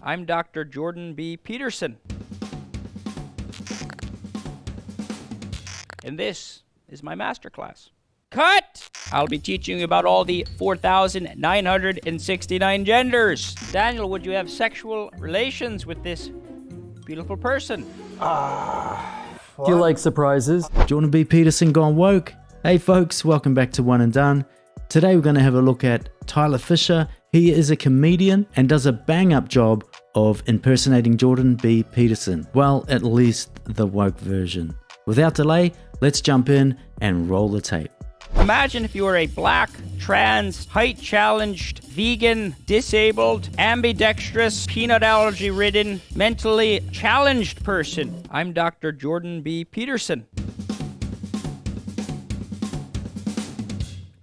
I'm Dr. Jordan B. Peterson. And this is my masterclass. Cut! I'll be teaching you about all the 4,969 genders. Daniel, would you have sexual relations with this beautiful person? Do you like surprises? Jordan B. Peterson gone woke. Hey folks, welcome back to One and Done. Today we're going to have a look at Tyler Fisher. He is a comedian and does a bang-up job of impersonating Jordan B. Peterson. Well, at least the woke version. Without delay, let's jump in and roll the tape. Imagine if you were a black, trans, height-challenged, vegan, disabled, ambidextrous, peanut allergy-ridden, mentally challenged person. I'm Dr. Jordan B. Peterson.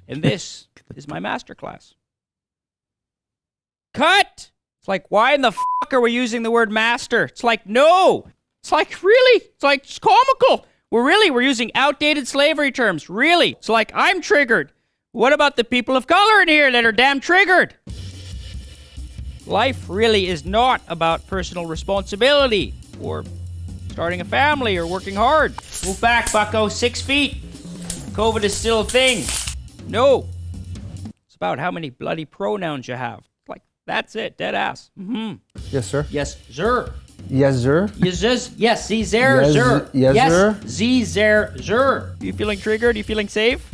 And this is my masterclass. Cut! It's like, why in the fuck are we using the word master? It's like, no! It's like, really? It's like, it's comical. We're using outdated slavery terms. Really? It's like, I'm triggered. What about the people of color in here that are damn triggered? Life really is not about personal responsibility or starting a family or working hard. Move back, bucko. 6 feet. COVID is still a thing. No. It's about how many bloody pronouns you have. Like, that's it. Dead ass. Mm-hmm. Yes, sir. Yes, sir. Yes, sir. Yes, Sie, sir, sir. Yes, sir. Sie, sir. You feeling triggered? You feeling safe?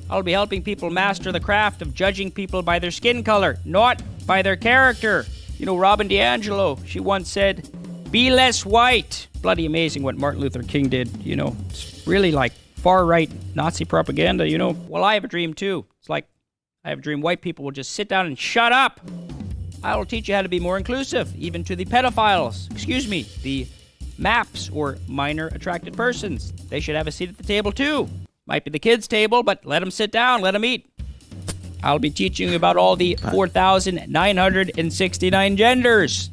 I'll be helping people master the craft of judging people by their skin color, not by their character. You know, Robin DiAngelo, she once said, be less white. Bloody amazing what Martin Luther King did, you know. It's really like far-right Nazi propaganda, you know. Well, I have a dream too. It's like, I have a dream white people will just sit down and shut up. I will teach you how to be more inclusive, even to the pedophiles. Excuse me, the MAPs, or minor attracted persons. They should have a seat at the table too. Might be the kids' table, but let them sit down, let them eat. I'll be teaching you about all the 4,969 genders.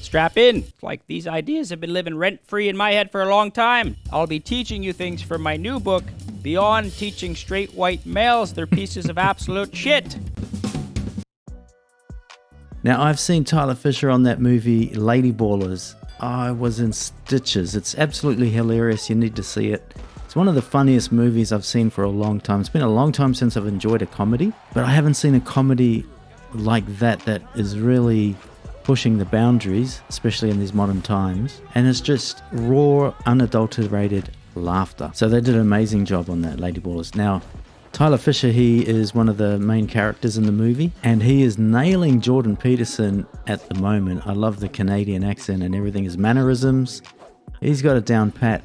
Strap in. It's like these ideas have been living rent-free in my head for a long time. I'll be teaching you things from my new book, Beyond Teaching Straight White Males Their Pieces of Absolute Shit. Now, I've seen Tyler Fisher on that movie, Lady Ballers. I was in stitches. It's absolutely hilarious. You need to see it. It's one of the funniest movies I've seen for a long time. It's been a long time since I've enjoyed a comedy, but I haven't seen a comedy like that is really pushing the boundaries, especially in these modern times. And it's just raw, unadulterated laughter. So they did an amazing job on that, Lady Ballers. Now, Tyler Fisher, he is one of the main characters in the movie, and he is nailing Jordan Peterson at the moment. I love the Canadian accent and everything, his mannerisms. He's got it down pat.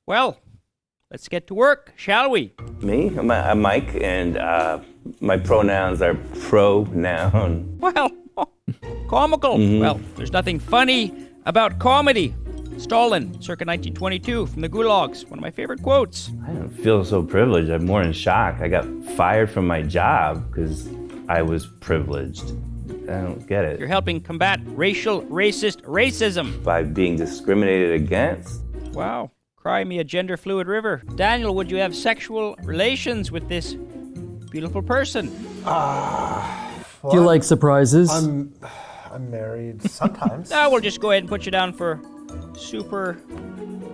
Well, let's get to work, shall we? Me? I'm Mike, and my pronouns are pronoun. Well, comical. Mm-hmm. Well, there's nothing funny about comedy. Stalin, circa 1922, from the Gulags. One of my favorite quotes. I don't feel so privileged. I'm more in shock. I got fired from my job because I was privileged. I don't get it. You're helping combat racist racism. By being discriminated against? Wow. Cry me a gender-fluid river. Daniel, would you have sexual relations with this beautiful person? Do you like surprises? I'm married sometimes. No, we'll just go ahead and put you down for super,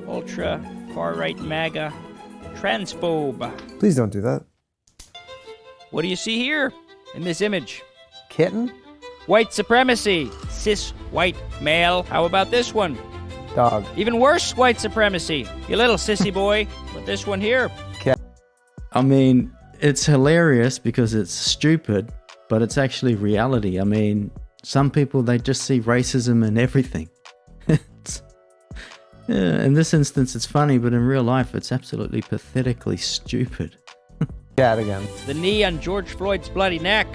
ultra, far-right MAGA transphobe. Please don't do that. What do you see here in this image? Kitten? White supremacy. Cis white male. How about this one? Dog. Even worse, white supremacy. You little sissy boy. But this one here. Cat. I mean, it's hilarious because it's stupid, but it's actually reality. I mean, some people, they just see racism in everything. In this instance, it's funny, but in real life, it's absolutely pathetically stupid. Cat again. The knee on George Floyd's bloody neck.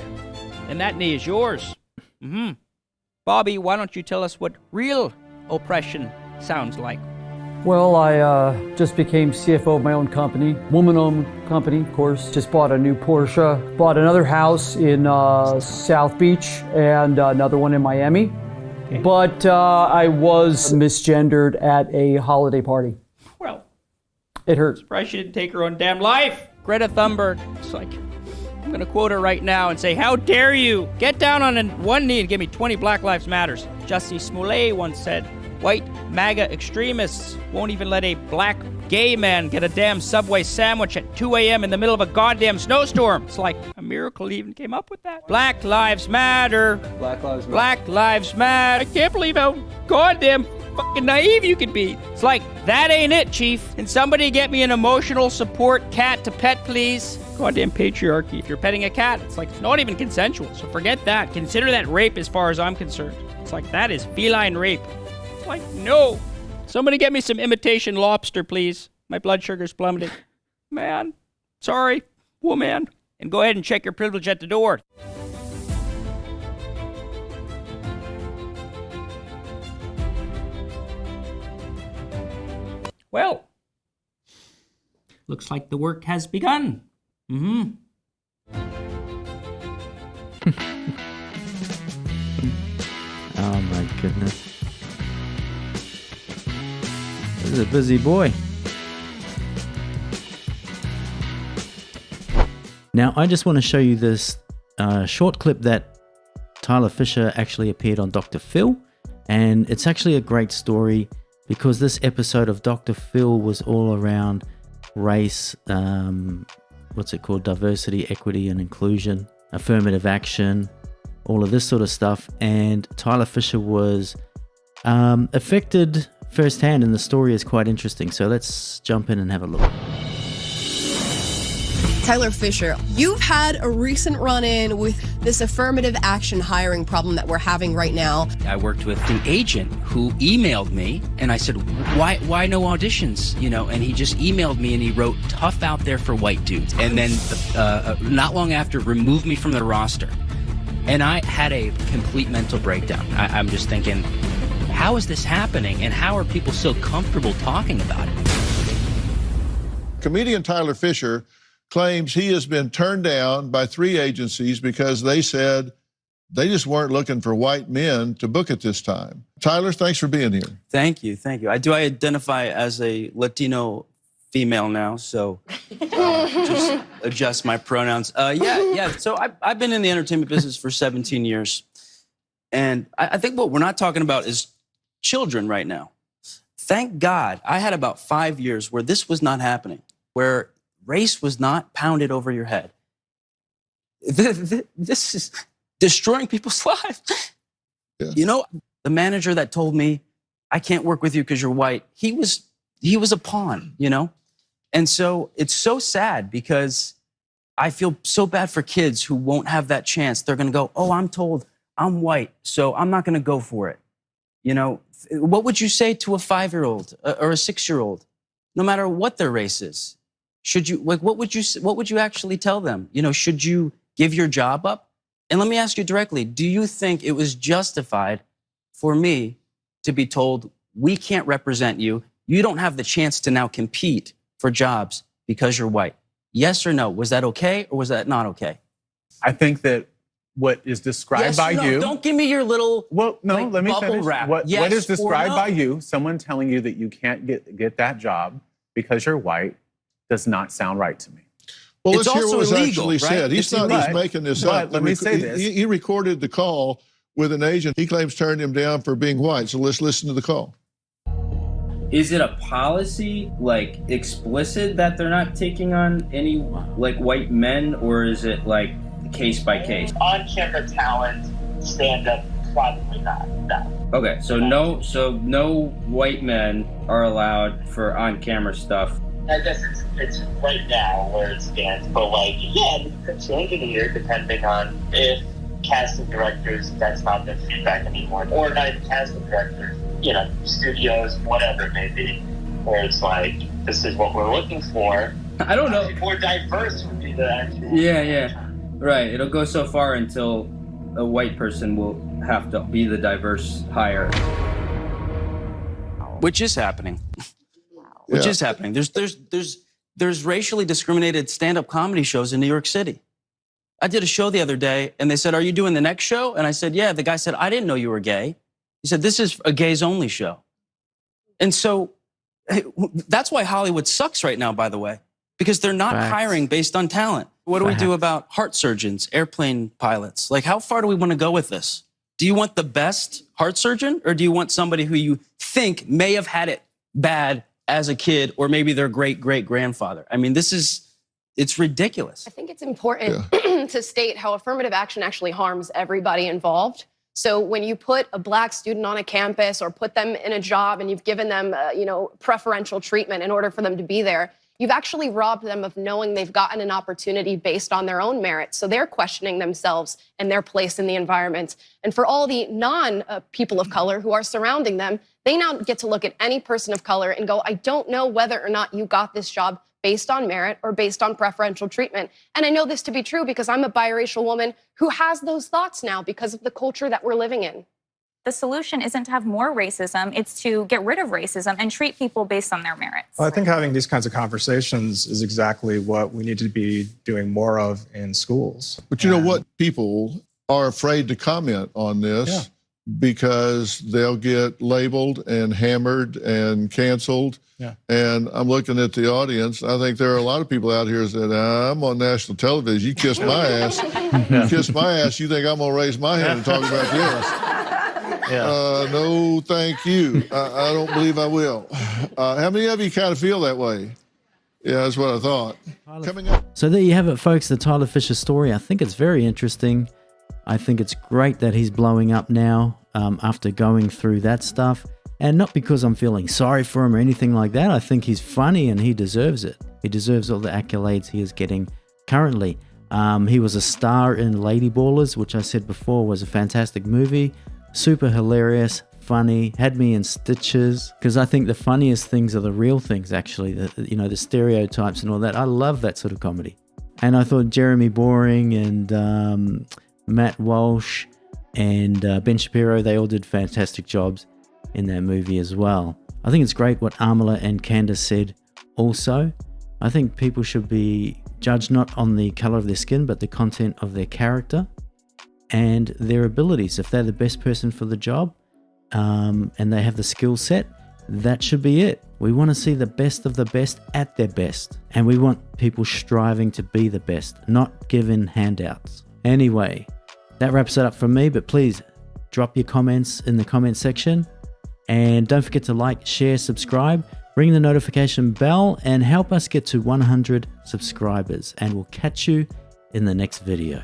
And that knee is yours. Mm-hmm. Bobby, why don't you tell us what real oppression sounds like? Well, I just became CFO of my own company, woman-owned company, of course. Just bought a new Porsche, bought another house in South Beach, and another one in Miami. Okay. But I was misgendered at a holiday party. Well, it hurt. Surprised she didn't take her own damn life. Greta Thunberg. It's like, I'm gonna quote her right now and say, how dare you? Get down on one knee and give me 20 Black Lives Matters. Jussie Smollett once said, white MAGA extremists won't even let a black gay man get a damn Subway sandwich at 2 a.m. in the middle of a goddamn snowstorm. It's like a miracle he even came up with that. Black Lives Matter. Black Lives Matter. Black Lives Matter. I can't believe how goddamn fucking naive you can be. It's like, that ain't it, Chief. Can somebody get me an emotional support cat to pet, please? Goddamn patriarchy. If you're petting a cat, it's like, it's not even consensual. So forget that. Consider that rape as far as I'm concerned. It's like, that is feline rape. It's like, no. Somebody get me some imitation lobster, please. My blood sugar's plummeting. Man. Sorry. Woman. And go ahead and check your privilege at the door. Well, looks like the work has begun. Mm-hmm. Oh my goodness. This is a busy boy. Now, I just want to show you this short clip that Tyler Fisher actually appeared on Dr. Phil. And it's actually a great story because this episode of Dr. Phil was all around race, diversity, equity, and inclusion, affirmative action, all of this sort of stuff. And Tyler Fisher was affected firsthand, and the story is quite interesting. So let's jump in and have a look. Tyler Fisher, you've had a recent run-in with this affirmative action hiring problem that we're having right now. I worked with the agent who emailed me, and I said, why no auditions? You know, and he just emailed me and he wrote, tough out there for white dudes. And then not long after, removed me from the roster. And I had a complete mental breakdown. I'm just thinking, how is this happening? And how are people so comfortable talking about it? Comedian Tyler Fisher claims he has been turned down by 3 agencies because they said they just weren't looking for white men to book at this time. Tyler, thanks for being here. Thank you. I identify as a Latino female now, so just adjust my pronouns. So I've been in the entertainment business for 17 years. And I think what we're not talking about is children right now. Thank God I had about 5 years where this was not happening, where race was not pounded over your head. This is destroying people's lives. Yeah. You know, the manager that told me, I can't work with you because you're white, he was a pawn, you know? And so it's so sad because I feel so bad for kids who won't have that chance. They're going to go, oh, I'm told I'm white, so I'm not going to go for it. You know, what would you say to a 5-year-old or a 6-year-old, no matter what their race is? Should you, like, what would you actually tell them? You know, should you give your job up? And let me ask you directly, do you think it was justified for me to be told, we can't represent you, you don't have the chance to now compete for jobs because you're white? Yes or no? Was that okay or was that not okay? I think that what is described by you... Don't give me your little let me finish. Wrap. What is described no? by you, someone telling you that you can't get that job because you're white, does not sound right to me. Well, It's let's hear also what was illegal, actually right? said. He's It's not just illegal. making this But up. let me say this. He recorded the call with an agent. He claims turned him down for being white. So let's listen to the call. Is it a policy, like, explicit that they're not taking on any, like, white men, or is it, like, case by case? On-camera talent, stand-up, probably not. No. Okay, so no white men are allowed for on-camera stuff. I guess it's right now where it stands, but like, yeah, it could change in a year depending on if casting directors, that's not their feedback anymore, or not even casting directors, you know, studios, whatever it may be, where it's like, this is what we're looking for. I don't know. More diverse would be the actual. Yeah. Right, it'll go so far until a white person will have to be the diverse hire. Which is happening. Which is happening. There's racially discriminated stand-up comedy shows in New York City. I did a show the other day, and they said, are you doing the next show? And I said, yeah. The guy said, I didn't know you were gay. He said, this is a gays-only show. And so that's why Hollywood sucks right now, by the way, because they're not hiring based on talent. What do we do about heart surgeons, airplane pilots? Like, how far do we want to go with this? Do you want the best heart surgeon, or do you want somebody who you think may have had it bad as a kid, or maybe their great-great-grandfather? I mean, it's ridiculous. I think it's important to state how affirmative action actually harms everybody involved. So when you put a black student on a campus or put them in a job and you've given them, preferential treatment in order for them to be there, you've actually robbed them of knowing they've gotten an opportunity based on their own merit. So they're questioning themselves and their place in the environment. And for all the non-people of color who are surrounding them, they now get to look at any person of color and go, I don't know whether or not you got this job based on merit or based on preferential treatment. And I know this to be true because I'm a biracial woman who has those thoughts now because of the culture that we're living in. The solution isn't to have more racism, it's to get rid of racism and treat people based on their merits. Well, I think having these kinds of conversations is exactly what we need to be doing more of in schools. But you know what? People are afraid to comment on this because they'll get labeled and hammered and canceled. Yeah. And I'm looking at the audience. I think there are a lot of people out here that said, I'm on national television. You kiss my ass. You kiss my ass. You think I'm going to raise my hand and talk about this? No, thank you. I don't believe I will. How many of you kind of feel that way? Yeah, that's what I thought. Coming up. So there you have it, folks, the Tyler Fisher story. I think it's very interesting. I think it's great that he's blowing up now after going through that stuff. And not because I'm feeling sorry for him or anything like that. I think he's funny and he deserves it. He deserves all the accolades he is getting currently. He was a star in Lady Ballers, which I said before was a fantastic movie. Super hilarious, funny, had me in stitches. Because I think the funniest things are the real things, actually. The stereotypes and all that. I love that sort of comedy. And I thought Jeremy Boring and Matt Walsh and Ben Shapiro, they all did fantastic jobs in that movie as well. I think it's great what Amala and Candace said also. I think people should be judged not on the color of their skin, but the content of their character and their abilities. If they're the best person for the job and they have the skill set, that should be it. We want to see the best of the best at their best. And we want people striving to be the best, not given handouts. Anyway, that wraps it up from me, but please drop your comments in the comment section. And don't forget to like, share, subscribe, ring the notification bell, and help us get to 100 subscribers. And we'll catch you in the next video.